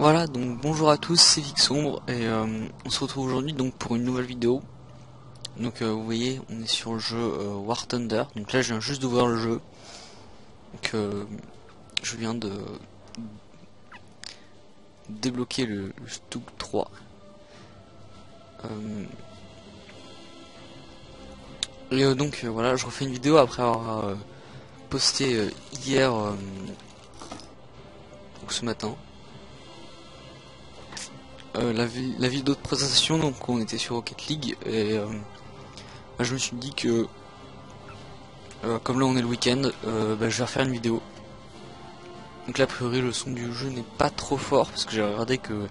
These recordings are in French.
Voilà, donc bonjour à tous, c'est Vic Sombre et on se retrouve aujourd'hui donc pour une nouvelle vidéo. Donc vous voyez, on est sur le jeu War Thunder. Donc là je viens juste d'ouvrir le jeu. Donc je viens de débloquer le Stug 3. Donc voilà, je refais une vidéo après avoir posté hier, donc ce matin. La vidéo de présentation, donc on était sur Rocket League et je me suis dit que comme là on est le week-end, je vais refaire une vidéo. Donc là a priori le son du jeu n'est pas trop fort parce que j'ai regardé que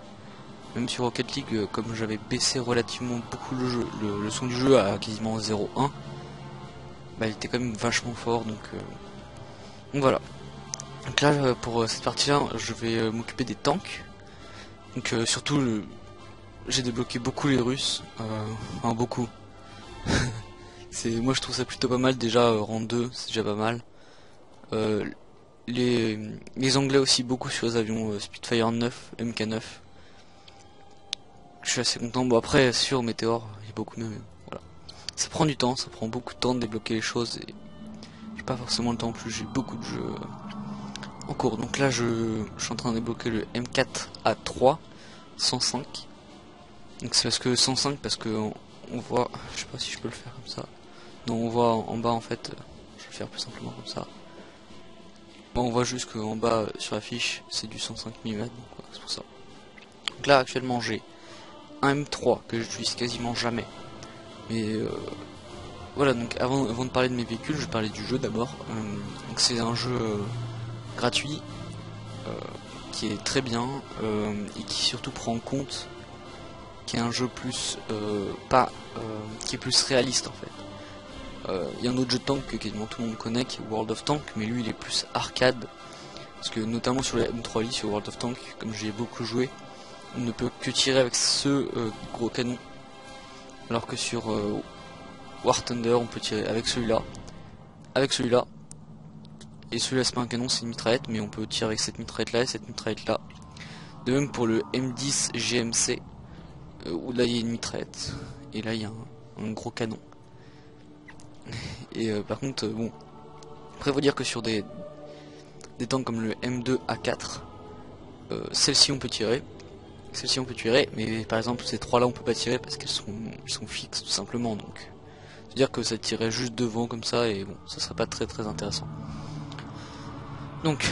même sur Rocket League, comme j'avais baissé relativement beaucoup le son du jeu à quasiment 0,1, il était quand même vachement fort, donc voilà. Donc là pour cette partie là je vais m'occuper des tanks. Donc surtout j'ai débloqué beaucoup les Russes, enfin beaucoup. Moi je trouve ça plutôt pas mal déjà, rang 2 c'est déjà pas mal. Les Anglais aussi beaucoup sur les avions Spitfire 9, MK9. Je suis assez content. Bon après sur Meteor il y a beaucoup mieux, mais voilà. Ça prend du temps, ça prend beaucoup de temps de débloquer les choses et j'ai pas forcément le temps en plus, j'ai beaucoup de jeux en cours. Donc là je suis en train de débloquer le M4A3 105. Donc c'est parce que 105 parce que on voit, je sais pas si je peux le faire comme ça. Non, on voit en bas en fait, je vais le faire plus simplement comme ça. Bon, on voit juste qu'en bas sur la fiche c'est du 105 mm, donc voilà, c'est pour ça. Donc là actuellement j'ai un M3 que j'utilise quasiment jamais. Mais voilà, donc avant de parler de mes véhicules, je vais parler du jeu d'abord. Donc c'est un jeu gratuit qui est très bien et qui surtout prend en compte qui est un jeu plus qui est plus réaliste en fait. Il y a un autre jeu de tank que quasiment tout le monde connaît qui est World of Tank, mais lui il est plus arcade parce que notamment sur les M3 Lee sur World of Tank, comme j'ai beaucoup joué, on ne peut que tirer avec ce gros canon, alors que sur War Thunder on peut tirer avec celui-là, et celui-là c'est pas un canon, c'est une mitraillette, mais on peut tirer avec cette mitraillette là et cette mitraillette là. De même pour le M10 GMC, où là il y a une mitraillette et là il y a un gros canon. Et par contre bon, après faut dire que sur des tanks comme le M2A4, celle-ci on peut tirer, mais par exemple ces trois là on peut pas tirer parce qu'elles sont fixes tout simplement, donc c'est à dire que ça tirait juste devant comme ça et bon ça serait pas très intéressant. Donc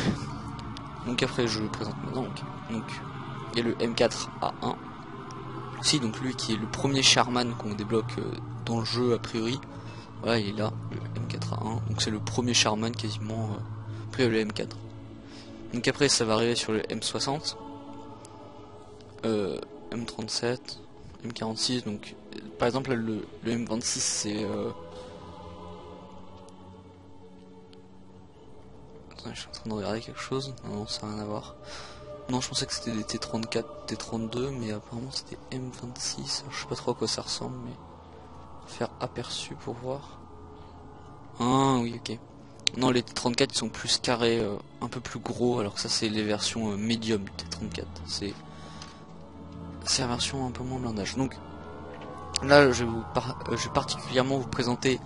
après je le présente maintenant. Donc il y a le M4A1 aussi, donc lui qui est le premier Charman qu'on débloque dans le jeu a priori. Voilà, il est là, le M4A1, donc c'est le premier Charman quasiment après le M4. Donc après ça va arriver sur le M60, M37, M46, donc par exemple le M26 c'est attends, je suis en train de regarder quelque chose, non ça n'a rien à voir. Non, je pensais que c'était des T34, T32, mais apparemment c'était M26, je sais pas trop à quoi ça ressemble, mais faire aperçu pour voir. Ah oui, ok. Non, les T34 ils sont plus carrés, un peu plus gros, alors que ça c'est les versions médium du T34. C'est la version un peu moins blindage. Donc là je vais particulièrement vous présenter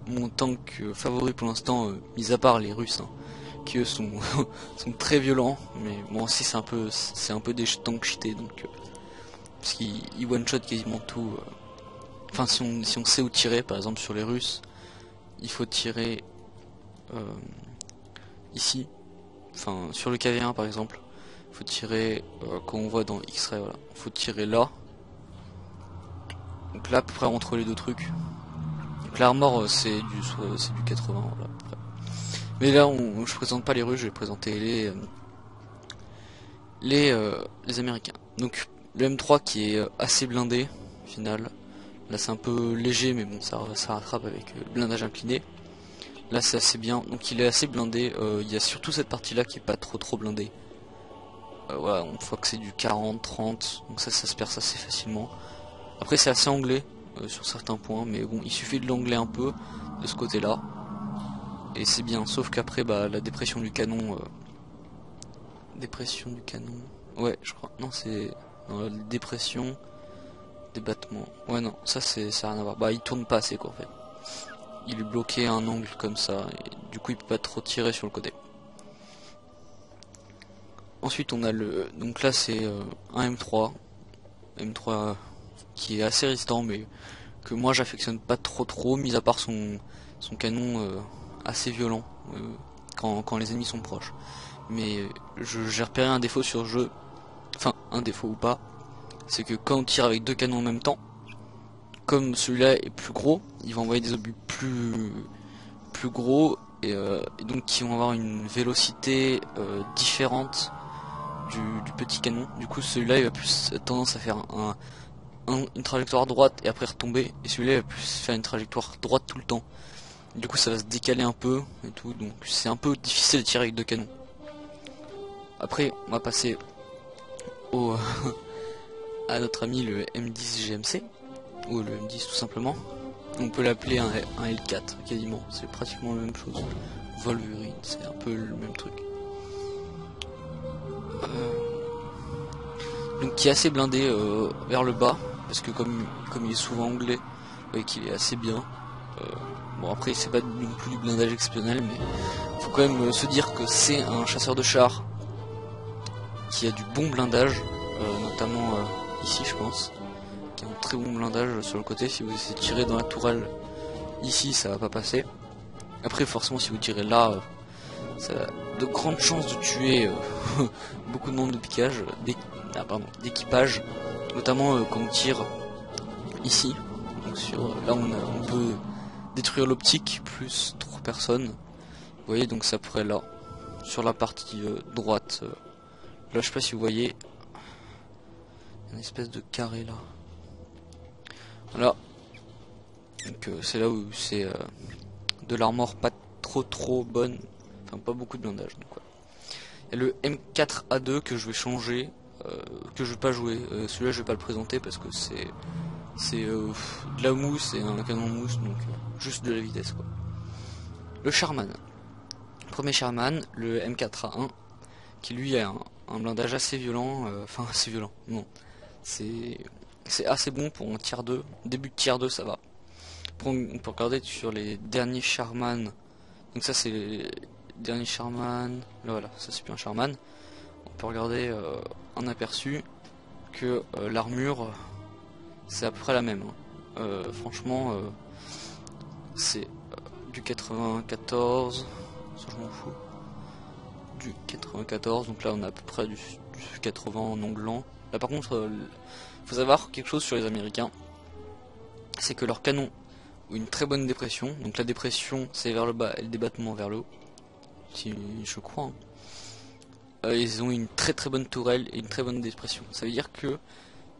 mon tank favori pour l'instant, mis à part les Russes, hein, qui eux sont, sont très violents, mais bon aussi c'est un peu des tanks cheatés, donc parce qu'ils one shot quasiment tout. Enfin si on sait où tirer, par exemple sur les Russes, il faut tirer ici, enfin sur le KV1 par exemple, il faut tirer comme on voit dans X-Ray, voilà, il faut tirer là. Donc là à peu près entre les deux trucs. Donc l'armor c'est du 80, voilà, à peu près. Mais là je présente pas les Russes, je vais présenter les Américains. Donc le M3 qui est assez blindé au final. Là c'est un peu léger mais bon ça rattrape avec le blindage incliné. Là c'est assez bien, donc il est assez blindé. Il y a surtout cette partie là qui est pas trop blindée. Voilà, on voit que c'est du 40, 30, donc ça se perce assez facilement. Après c'est assez anglais sur certains points, mais bon il suffit de l'angler un peu de ce côté là. Et c'est bien, sauf qu'après la dépression du canon Dépression du canon. Ouais, je crois. Non, c'est dans la dépression, débattement. Ouais, non, ça a rien à voir. Bah, il tourne pas assez quoi en fait. Il est bloqué à un angle comme ça et du coup il peut pas trop tirer sur le côté. Ensuite on a le, donc là c'est un M3 qui est assez résistant mais que moi j'affectionne pas trop, mis à part son canon assez violent quand les ennemis sont proches. Mais j'ai repéré un défaut sur le jeu, enfin un défaut ou pas, c'est que quand on tire avec deux canons en même temps, comme celui-là est plus gros, il va envoyer des obus plus gros et donc qui vont avoir une vélocité différente du petit canon. Du coup celui-là il va plus tendance à faire une trajectoire droite et après retomber, et celui-là il va plus faire une trajectoire droite tout le temps. Du coup ça va se décaler un peu et tout, donc c'est un peu difficile de tirer avec deux canons. Après on va passer au à notre ami le M10 GMC, ou le M10 tout simplement. On peut l'appeler un L4 quasiment, c'est pratiquement la même chose. Wolverine, c'est un peu le même truc. Donc qui est assez blindé vers le bas, parce que comme il est souvent anglais, qu'il est assez bien. Bon après c'est pas non plus du blindage exceptionnel, mais faut quand même se dire que c'est un chasseur de chars qui a du bon blindage, notamment ici je pense, qui a un très bon blindage sur le côté. Si vous essayez de tirer dans la tourelle ici ça va pas passer. Après forcément si vous tirez là, ça a de grandes chances de tuer beaucoup de membres de piquage, d'équipage, notamment quand on tire ici. Donc là on peut détruire l'optique plus 3 personnes. Vous voyez, donc ça pourrait là, sur la partie droite. Là je sais pas si vous voyez, une espèce de carré là. Voilà. Donc c'est là où c'est de l'armor pas trop bonne, enfin pas beaucoup de blindage. Donc, ouais. Et le M4A2 que je vais changer, que je vais pas jouer. Celui-là je vais pas le présenter parce que c'est de la mousse et un canon mousse, donc juste de la vitesse quoi. Le Sharman, premier Sharman, le M4A1, qui lui a un blindage assez violent, enfin assez violent, non, c'est assez bon pour un tier 2, début de tier 2 ça va. On peut regarder sur les derniers Sharman, donc ça c'est les derniers Sharman, là voilà, ça c'est plus un Sharman. On peut regarder un aperçu que l'armure c'est à peu près la même. Franchement, c'est du 94, ça je m'en fous. Du 94, donc là on a à peu près du 80 en onglant. Là par contre, faut savoir quelque chose sur les Américains, c'est que leur canon ont une très bonne dépression. Donc la dépression c'est vers le bas et le débattement vers le haut, si je crois. Ils ont une très bonne tourelle et une très bonne dépression. Ça veut dire que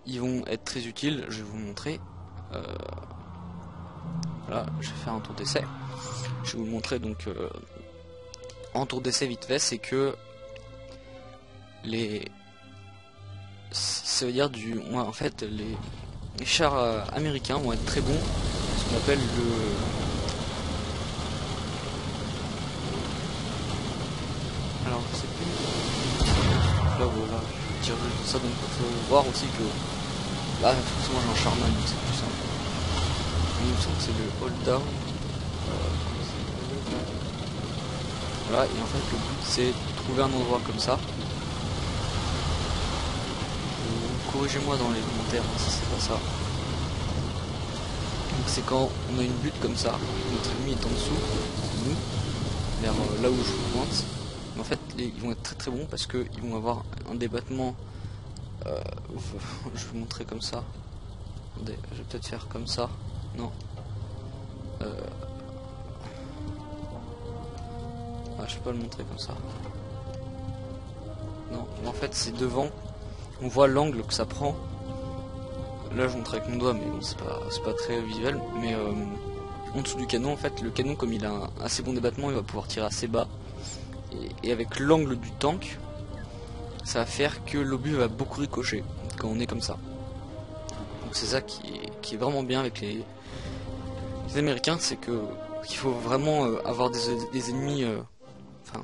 ils vont être très utiles. Je vais vous montrer. Voilà, je vais faire un tour d'essai. Je vais vous le montrer donc en tour d'essai vite fait, c'est que ça veut dire en fait les chars américains vont être très bons, ce qu'on appelle alors je sais plus. Là voilà, je tire juste ça, donc il faut voir aussi que là forcément j'ai un Sharman, donc c'est plus simple. Il me semble que c'est le hold down. Voilà, et en fait le but c'est de trouver un endroit comme ça. Corrigez-moi dans les commentaires si c'est pas ça. Donc c'est quand on a une butte comme ça, notre ennemi est en dessous de nous, vers là où je vous pointe. Mais en fait ils vont être très bons parce qu'ils vont avoir un débattement. Je vais vous montrer comme ça. Attendez, je vais peut-être faire comme ça. Non. Ah, je peux pas le montrer comme ça. Non, en fait c'est devant. On voit l'angle que ça prend. Là je montre avec mon doigt, mais bon, c'est pas très visuel. Mais en dessous du canon, en fait, le canon, comme il a un assez bon débattement, il va pouvoir tirer assez bas. Et avec l'angle du tank, ça va faire que l'obus va beaucoup ricocher quand on est comme ça. Donc c'est ça qui est vraiment bien avec les Américains, c'est que qu'il faut vraiment avoir des ennemis Enfin,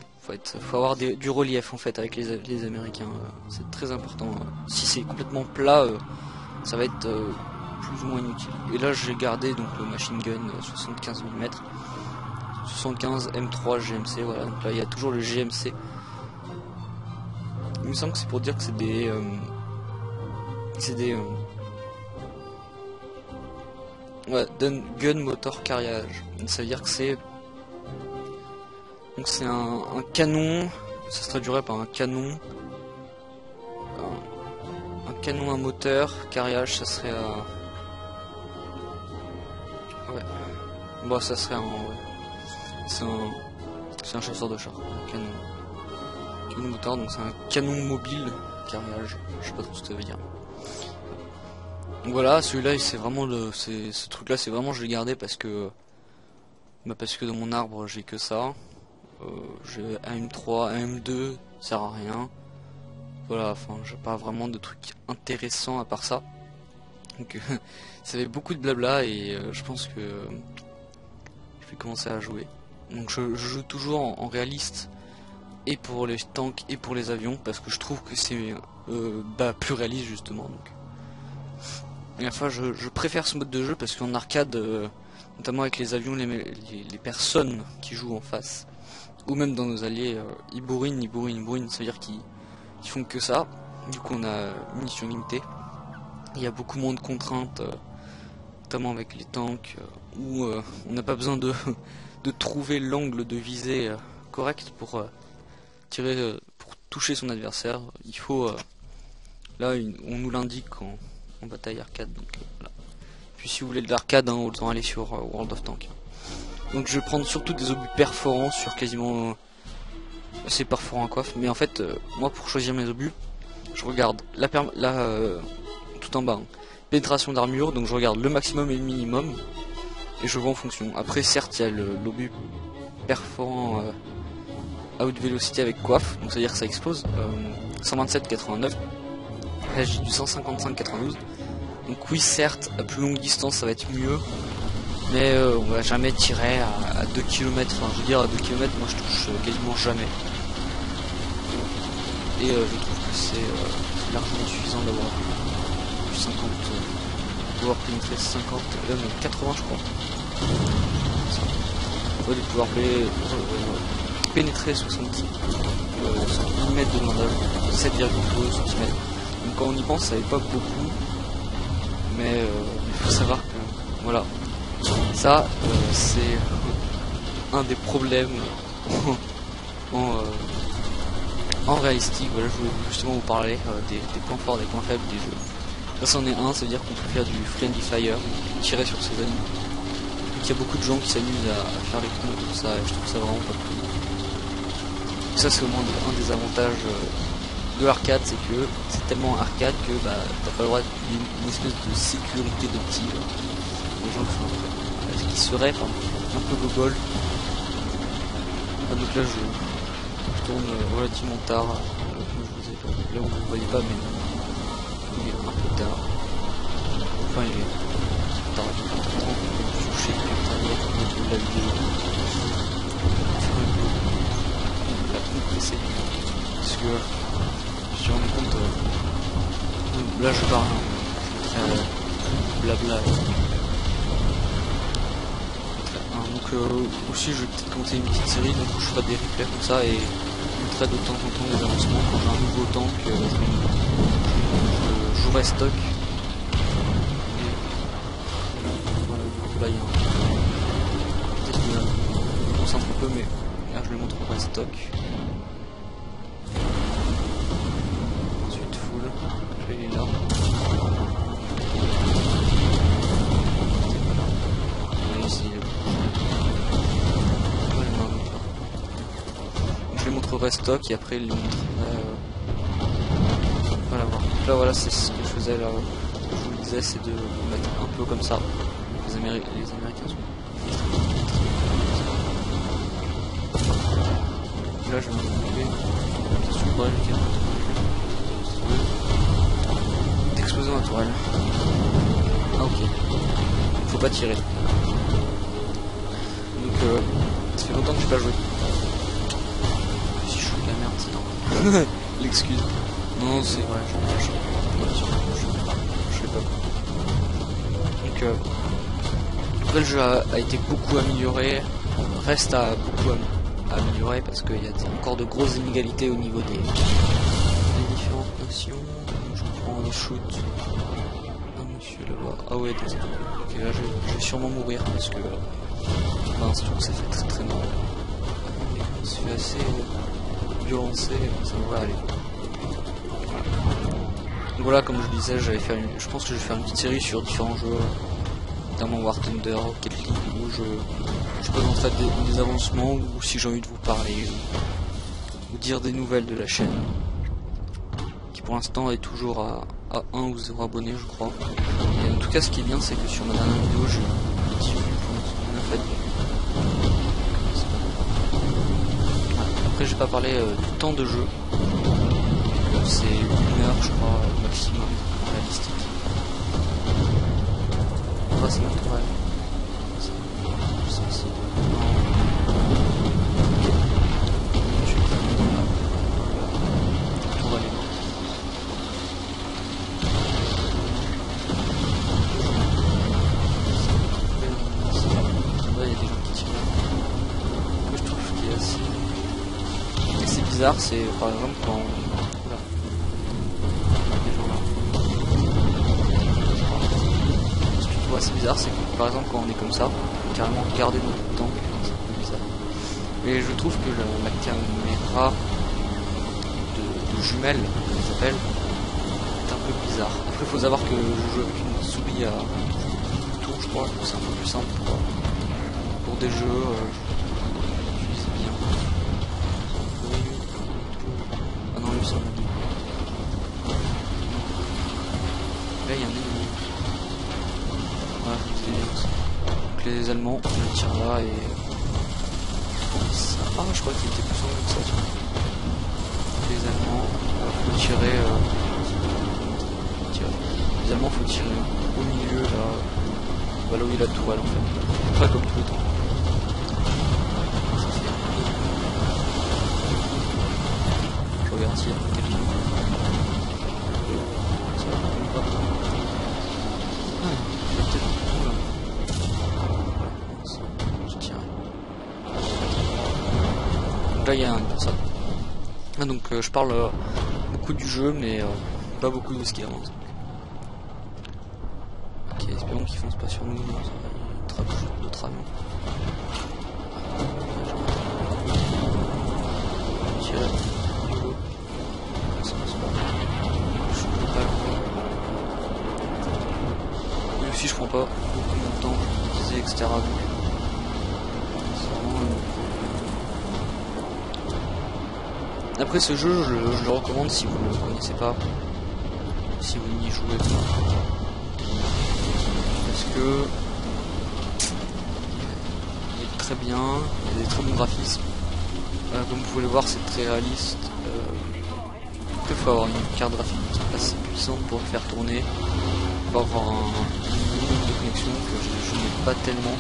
faut avoir du relief en fait avec les Américains. C'est très important. Si c'est complètement plat, ça va être plus ou moins inutile. Et là j'ai gardé donc le machine gun 75 mm, 75 M3 GMC. Voilà, donc là il y a toujours le GMC. Il me semble que c'est pour dire que c'est des ouais, gun motor carriage. Ça veut dire que c'est donc c'est un canon. Ça se traduirait par un canon. Un canon à moteur. Carriage, ça serait ouais. Bon, ça serait un ouais. C'est un chasseur de char. Un canon. Canon moteur, donc c'est un canon mobile. Carriage. Je sais pas trop ce que ça veut dire. Donc voilà, celui-là, c'est vraiment ce truc-là, c'est vraiment je l'ai gardé parce que dans mon arbre j'ai que ça. J'ai un M3, un M2, ça sert à rien. Voilà, enfin, j'ai pas vraiment de trucs intéressants à part ça. Donc, ça fait beaucoup de blabla et je pense que je vais commencer à jouer. Donc, je joue toujours en réaliste et pour les tanks et pour les avions parce que je trouve que c'est plus réaliste justement. Donc. Et enfin, je préfère ce mode de jeu parce qu'en arcade, notamment avec les avions, les personnes qui jouent en face, ou même dans nos alliés, ils bourrinent, ça veut dire qu'ils font que ça. Du coup, on a munitions limitées. Il y a beaucoup moins de contraintes, notamment avec les tanks, où on n'a pas besoin de trouver l'angle de visée correct pour tirer, pour toucher son adversaire. Il faut, là, on nous l'indique en bataille arcade. Donc voilà. Puis si vous voulez de l'arcade, hein, autant aller sur World of Tanks. Donc je vais prendre surtout des obus perforants sur quasiment assez perforants à coiffe. Mais en fait, moi pour choisir mes obus, je regarde tout en bas, hein, pénétration d'armure, donc je regarde le maximum et le minimum et je vois en fonction. Après certes il y a l'obus perforant à haute vélocité avec coiffe, donc c'est à dire que ça explose, 127,89. Là j'ai du 155,92. Donc oui certes à plus longue distance ça va être mieux. Mais on va jamais tirer à 2 km, enfin je veux dire à 2 km moi je touche quasiment jamais. Et je trouve que c'est largement suffisant d'avoir du 50, pouvoir pénétrer 50, même 80 je crois. Ouais, de pouvoir pénétrer 70 mm de blindage, 7,2 cm. Donc quand on y pense ça n'est pas beaucoup, mais il faut savoir que voilà. Ça, c'est un des problèmes en réalistique. Voilà, je voulais justement vous parler des points forts, des points faibles des jeux. Ça, c'en est un, ça veut dire qu'on peut faire du friendly fire, tirer sur ses ennemis. Donc il y a beaucoup de gens qui s'amusent à faire les coups comme ça, et je trouve ça vraiment pas cool. Ça, c'est au moins un des avantages de l'arcade, c'est que c'est tellement arcade que t'as pas le droit d'une espèce de sécurité de tir. Les gens qui serait un peu gogol. Ah, donc là je tourne relativement tard, là où vous ne voyez pas, mais il est un peu tard. Enfin il est tard, je sais que la vidéo la compressée parce que je me suis rendu compte là je parle blabla. Donc aussi je vais peut-être commencer une petite série donc je ferai des replays comme ça et je mettrai de temps en temps des avancements quand j'ai un nouveau tank, je jouerai stock. Et voilà, là il y a peut-être que je me concentre un peu mais là je le montrerai stock. Ensuite full, je vais aller là. Je les montrerai stock et après ils les montrerai voilà. Donc là voilà c'est ce que je faisais là, je vous le disais, c'est de mettre un peu comme ça. Les Américains sont là je vais m'enlever d'explosion naturelle. Ah ok, faut pas tirer. Donc ça fait longtemps que je n'ai pas joué. la merde, c'est normal. L'excuse. Non, c'est vrai, je sais pas. Donc, le jeu a été beaucoup amélioré, reste à beaucoup améliorer parce qu'il y a encore de grosses inégalités au niveau des différentes nations. Je prends un shoot. Ah, monsieur là-bas. Ah ouais, désolé. Ok, là je vais sûrement mourir parce que pour l'instant ça fait très très mal. On se fait assez violencer, ça devrait aller. Donc voilà, comme je disais, je pense que je vais faire une petite série sur différents jeux, notamment War Thunder, Rocket League, où je présenterai des avancements, ou si j'ai envie de vous parler, ou dire des nouvelles de la chaîne, qui pour l'instant est toujours à 1 ou 0 abonnés, je crois. Et en tout cas, ce qui est bien, c'est que sur ma dernière vidéo, j'ai eu 10 vues pour l'instant, en fait. Voilà. Après, j'ai pas parlé du temps de jeu. C'est 1 heure, je crois, maximum, réalistique. Enfin, c'est naturel. Je sais pas si... Je suis pas dans la tour allée. Là, il y a des gens qui tirent là. Que je trouve qui est assez bizarre, c'est par exemple quand... C'est bizarre, c'est que par exemple quand on est comme ça, on peut carrément regarder notre temps, c'est un peu bizarre. Mais je trouve que la caméra de jumelle, comme ça s'appelle, est un peu bizarre. Après il faut savoir que je joue avec une souris à tour, je crois, c'est un peu plus simple pour des jeux, j'utilise bien. Ah non, lui c'est un ami. Là il y a un ennemi. Voilà, c'est bien ça. Donc les Allemands, on tire là et... Ah, je crois qu'il était plus en haut que ça, tiens. Les Allemands, faut tirer... Les Allemands, faut tirer au milieu, là. Voilà où il y a la tourelle, en fait. Pas comme tout le temps. Je regarde s'il y a quelqu'un. Ça va, on va pas. Là il y a une personne. Ah, donc je parle beaucoup du jeu mais pas beaucoup de ce qui avance. Ok, espérons qu'ils foncent pas sur nous, ça va être d'autres avions. Lui aussi je prends pas beaucoup de temps, etc. Donc, après ce jeu, je le recommande si vous ne le connaissez pas, si vous n'y jouez pas. Parce que il est très bien, il y a des très bons graphismes. Comme vous pouvez le voir, c'est très réaliste. Il faut avoir une carte graphique assez puissante pour le faire tourner. Il faut avoir un minimum de connexion que je n'ai pas tellement.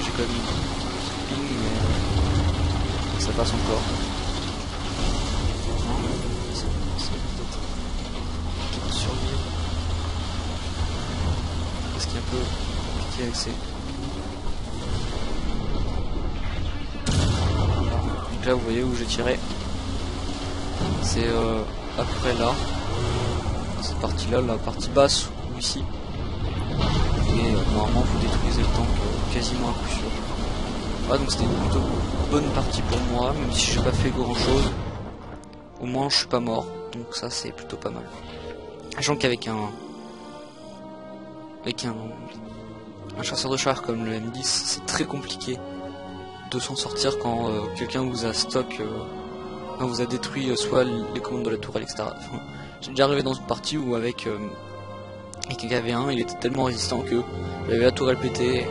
J'ai quand même un ping, mais ça passe encore. Parce qu'il est un peu compliqué avec ces... Donc là vous voyez où j'ai tiré. C'est à peu près là. Cette partie là, la partie basse ou ici. Et normalement vous détruisez le tank quasiment à coup sûr. Voilà, donc c'était une plutôt bonne partie pour moi, même si j'ai pas fait grand chose. Au moins je suis pas mort. Donc ça c'est plutôt pas mal. Sachant qu'avec un chasseur de chars comme le M10, c'est très compliqué de s'en sortir quand quelqu'un vous a stock, quand vous a détruit soit les commandes de la tourelle, etc. Enfin, j'ai déjà arrivé dans une partie où avec quelqu'un avait un, il était tellement résistant que j'avais la tourelle pétée,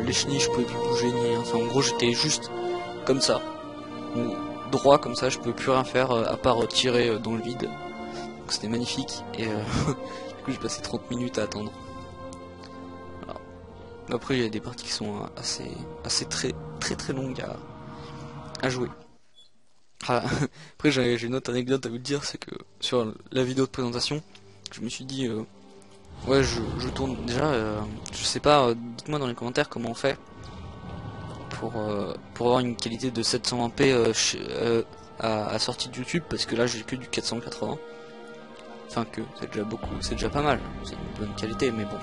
les chenilles je pouvais plus bouger ni rien. Enfin en gros j'étais juste comme ça, droit comme ça, je pouvais plus rien faire à part tirer dans le vide. Donc c'était magnifique et du coup j'ai passé 30 minutes à attendre. Voilà. Après il y a des parties qui sont assez très longues à jouer. Ah, après j'ai une autre anecdote à vous dire, c'est que sur la vidéo de présentation, je me suis dit ouais je tourne déjà, je sais pas, dites-moi dans les commentaires comment on fait pour avoir une qualité de 720p à sortie de YouTube, parce que là j'ai que du 480. Enfin que c'est déjà beaucoup, c'est déjà pas mal, c'est une bonne qualité, mais bon.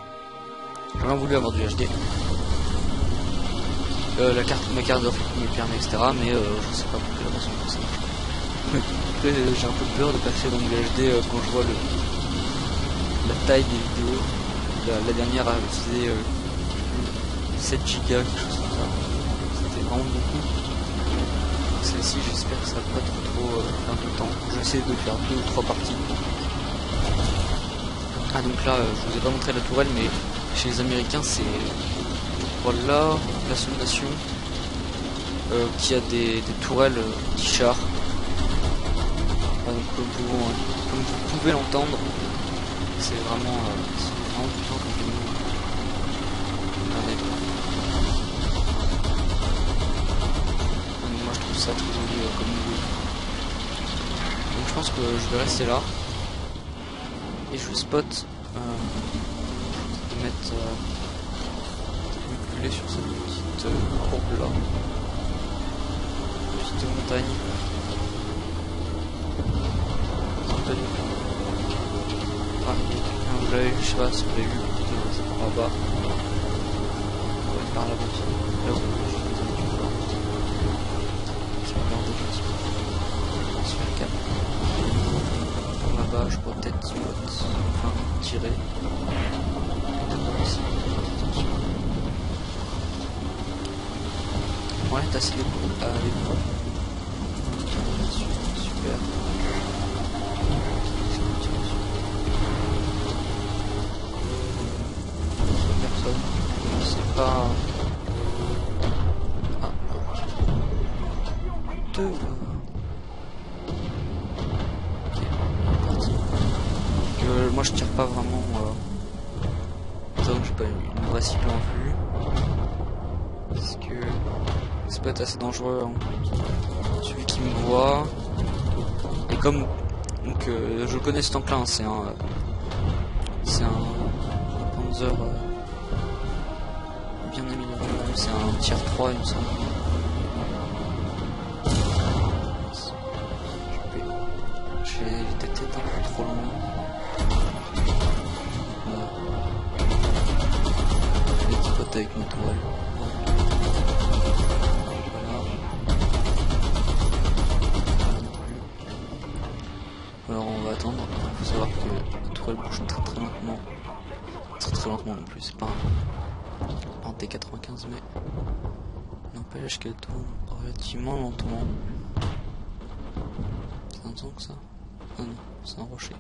J'aurais voulu avoir du HD. Ma carte graphique me permet, etc. Mais je sais pas pour quelle raison ça marche. Après j'ai un peu peur de passer dans du HD quand je vois la taille des vidéos. La dernière elle faisait 7 Go, quelque chose comme ça. C'était vraiment beaucoup. Celle-ci j'espère que ça va pas trop faire de temps. Je vais essayer de faire 2 ou 3 parties. Ah donc là je vous ai pas montré la tourelle, mais chez les Américains c'est... Voilà la soldation qui a des tourelles Guichard. Donc comme vous pouvez l'entendre, c'est vraiment puissant comme canon. Regardez. Moi je trouve ça très joli comme niveau. Donc je pense que je vais rester là. Et je spot de mettre sur cette petite courbe là, petite montagne. Ah, vous l'avez vu, je sais pas si vous l'avez vu, c'est par là-bas. On va être par là-bas aussi. Là où je vais regarder sur le cap. Par là-bas, je pourrais peut-être spot, enfin tirer. Ici. Ouais, t'as assez d'épreuves. Super. Personne. C'est pas... Ah. Deux. Ok. Moi je tire pas vraiment... Donc j'ai pas une vraie cible en vue. Parce que... ça peut être assez dangereux, hein. Celui qui me voit, et comme donc je connais ce tank là, hein, c'est un Panzer bien amélioré, c'est un tier 3 il me semble. J'ai été peut-être un peu trop loin. Je vais tripoter avec ma tourelle. Alors on va attendre, il faut savoir que la tourelle bouge très lentement. Très lentement non plus, c'est pas un T95 mais n'empêche qu'elle tourne relativement lentement. C'est un tank ça? Ah non, c'est un rocher.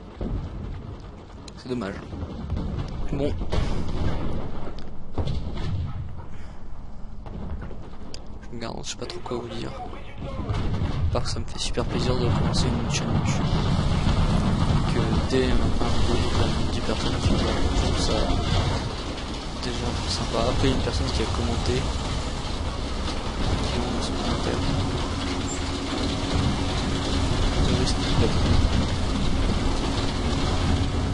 C'est dommage. Bon. Je me garde, je sais pas trop quoi vous dire. À part que ça me fait super plaisir de commencer une chaîne YouTube. Que dès maintenant, il y a 10 personnes qui voient, je trouve ça déjà sympa. Après, il y a une personne qui a commenté, qui a mis son commentaire.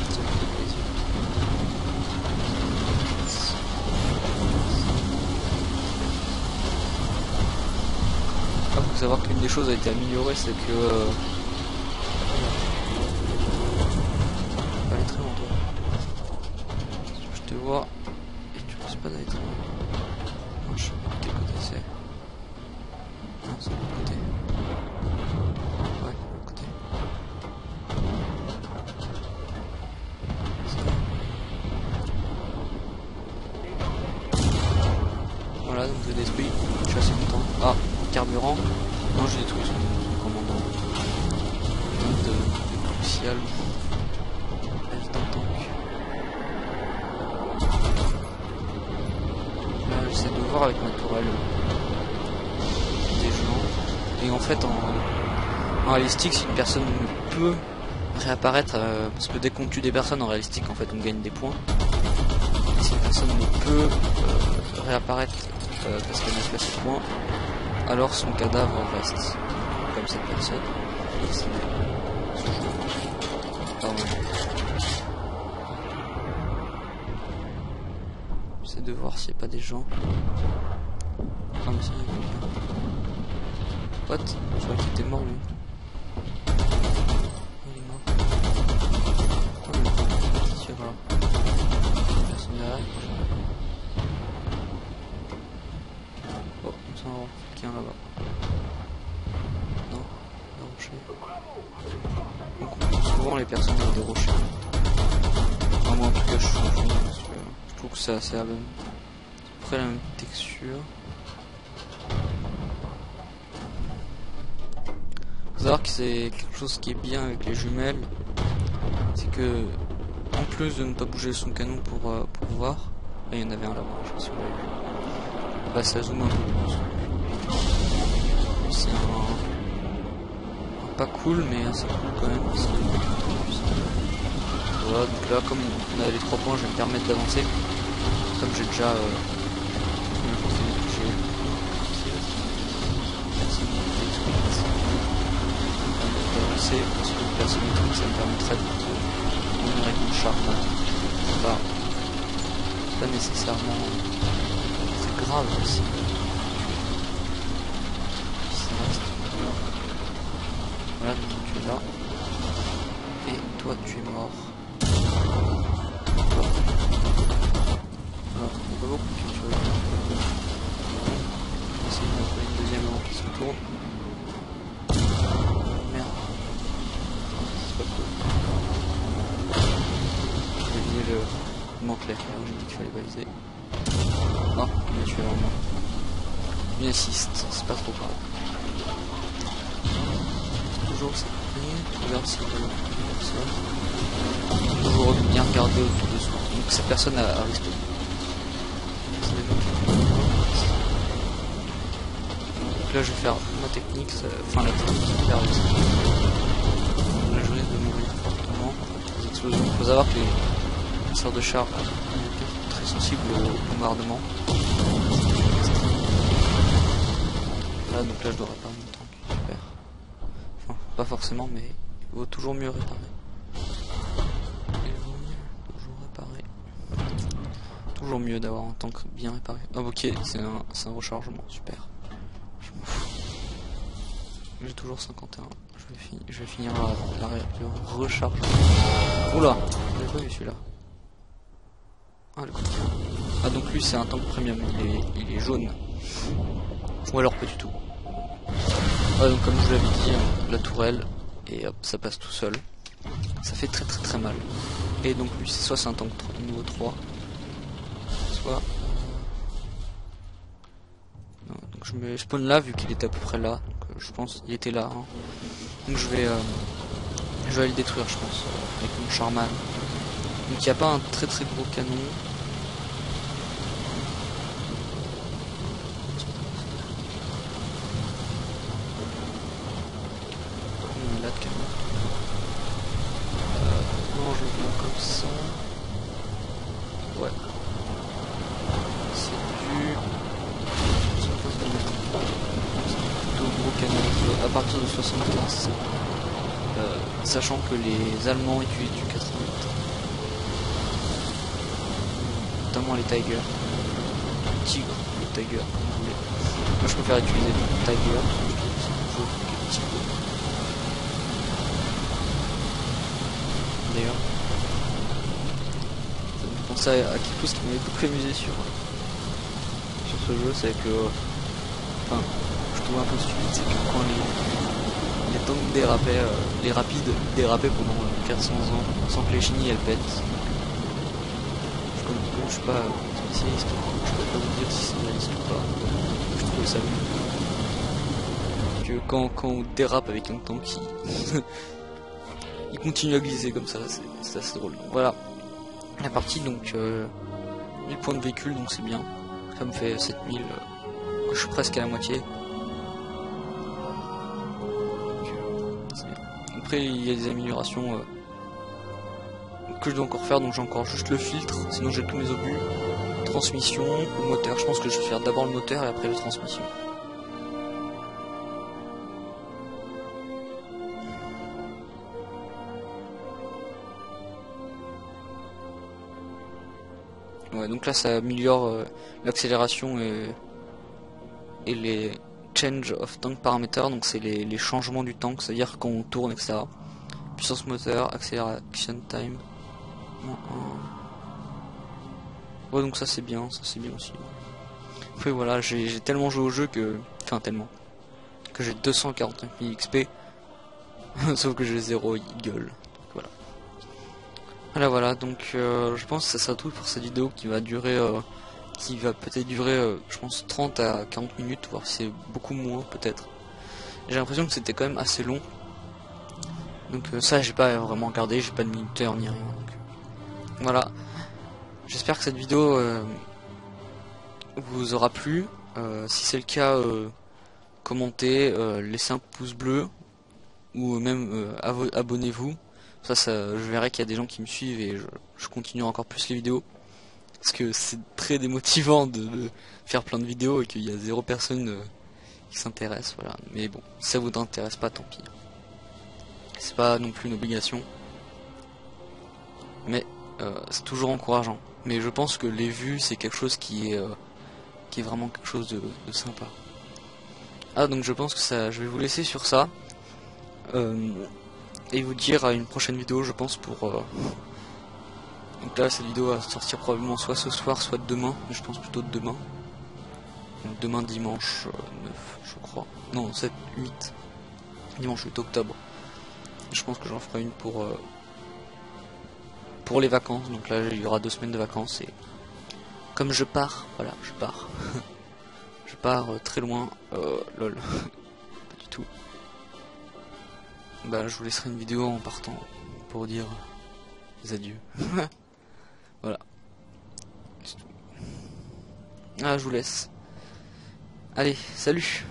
Ça me fait plaisir. Ah, faut savoir qu'une des choses a été améliorée, c'est que je te vois et tu penses pas d'aller trop loin. Non, je sais pas de quel côté c'est. Non, c'est de l'autre côté. Ouais, de l'autre côté. Voilà, donc j'ai détruit. Je suis assez content. Ah, carburant. Non, j'ai détruit son commandant. De crucial. J'essaie de voir avec ma tourelle des gens, et en fait en réalistique, si une personne peut réapparaître, parce que dès qu'on tue des personnes en réalistique en fait on gagne des points, et si une personne ne peut réapparaître parce qu'elle n'a pas ses points, alors son cadavre reste comme cette personne. Pardon. J'essaie de voir s'il n'y a pas des gens. Ah mais c'est rien, quelqu'un. What? Je croyais qu'il était mort lui. Il est mort. Attends, mais tu vas voir. Personne derrière. Oh, il me semble quelqu'un là-bas. Non, des rochers. Donc, souvent les personnes ont des rochers. Enfin, moi en tout cas je trouve que c'est assez la même. C'est à peu près la même texture. Faut savoir que c'est quelque chose qui est bien avec les jumelles, c'est que en plus de ne pas bouger son canon pour voir, là, il y en avait un là-bas, je sais pas si vous l'avez vu. Bah ça zoome un peu plus. C'est un pas cool mais assez cool quand même. Voilà, donc là comme on a les 3 points, je vais me permettre d'avancer. Comme j'ai déjà parce que personne métrique ça me permettrait de venir avec mon charme. C'est pas nécessairement c'est grave aussi. Voilà, donc tu es là. Et toi tu es mort. Voilà, on voit beaucoup de choses. Je vais essayer d'en faire une deuxième avant qu'il se tourne. Clair, on dit qu'il fallait baliser. Ah, mais je suis vraiment. Une assiste, c'est pas trop grave. Toujours cette ligne, tu regardes si personne. Toujours bien regarder autour de soi. Donc cette personne a resté. Donc là je vais faire ma technique, enfin la technique qui perd aussi. Là je risque de mourir fortement. Les explosions. Il faut savoir que les lanceurs de char très sensible au bombardement. Là donc là je dois réparer mon tank, super. Enfin, pas forcément mais il vaut toujours mieux réparer. Toujours réparer. Toujours mieux d'avoir un tank bien réparé. Ah ok, c'est un rechargement, super. Je m'en fous. J'ai toujours 51. Je vais finir le rechargement. Oula, j'avais pas vu celui-là. Ah, le ah donc lui c'est un tank premium, il est jaune. Ou alors pas du tout. Ah, donc comme je vous l'avais dit, la tourelle, et hop, ça passe tout seul. Ça fait très mal. Et donc lui c'est soit c'est un tank niveau 3, soit... Non, donc je me spawn là vu qu'il était à peu près là. Donc je pense qu'il était là. Hein. Donc je vais aller le détruire je pense, avec mon Charman. Donc il n'y a pas un très gros canon. Là de canon. Non, je le vois comme ça. Ouais. C'est du... plutôt gros canon à partir de 75. Sachant que les Allemands utilisent du 88. Notamment les Tiger. Tigre, le Tiger, comme vous voulez. Moi je préfère utiliser le Tiger. D'ailleurs, ça me fait penser à quelque chose qui m'avait beaucoup amusé sur ce jeu, c'est que, enfin, je trouve un peu stupide, c'est que quand les tanks dérapaient, les rapides dérapaient pendant 400 ans, sans que les chenilles elles pètent. Je suis pas spécialiste, je peux pas vous dire si c'est réaliste ou pas. Je trouve ça mieux. Que quand on dérape avec un tank il continue à glisser comme ça, c'est assez drôle. Donc, voilà, la partie donc 1000 points de véhicule, donc c'est bien. Ça me fait 7000, je suis presque à la moitié. Donc, c'est bien. Après il y a des améliorations que je dois encore faire, donc j'ai encore juste le filtre, sinon j'ai tous mes obus. Transmission ou moteur, je pense que je vais faire d'abord le moteur et après la transmission. Donc là ça améliore l'accélération et les change of tank parameters, donc c'est les changements du tank, c'est-à-dire quand on tourne, etc. Puissance moteur, acceleration time. Ouais, donc ça c'est bien aussi. Après voilà, j'ai tellement joué au jeu que... Enfin tellement. Que j'ai 249 000 XP. Sauf que j'ai 0 eagle. Voilà, donc je pense que ça sera tout pour cette vidéo qui va durer... qui va peut-être durer, je pense, 30 à 40 minutes, voire si c'est beaucoup moins peut-être. J'ai l'impression que c'était quand même assez long. Donc ça j'ai pas vraiment regardé, j'ai pas de minuteur ni rien. Donc, voilà. J'espère que cette vidéo vous aura plu. Si c'est le cas, commentez, laissez un pouce bleu ou même abonnez-vous. Ça, je verrai qu'il y a des gens qui me suivent et je continuerai encore plus les vidéos. Parce que c'est très démotivant de faire plein de vidéos et qu'il y a 0 personne qui s'intéresse. Voilà. Mais bon, si ça vous intéresse pas, tant pis. C'est pas non plus une obligation. Mais c'est toujours encourageant. Mais je pense que les vues, c'est quelque chose qui est vraiment quelque chose de sympa. Ah, donc je pense que ça, je vais vous laisser sur ça. Et vous dire à une prochaine vidéo, je pense, pour... Donc là, cette vidéo va sortir probablement soit ce soir, soit demain. Mais je pense plutôt de demain. Donc demain, dimanche 9, je crois. Non, 7, 8. Dimanche 8 octobre. Je pense que j'en ferai une pour les vacances. Donc là, il y aura 2 semaines de vacances. Et comme je pars, voilà, je pars. Je pars très loin. Lol. Pas du tout. Bah, je vous laisserai une vidéo en partant pour dire des adieux. Voilà. Ah, je vous laisse. Allez, salut.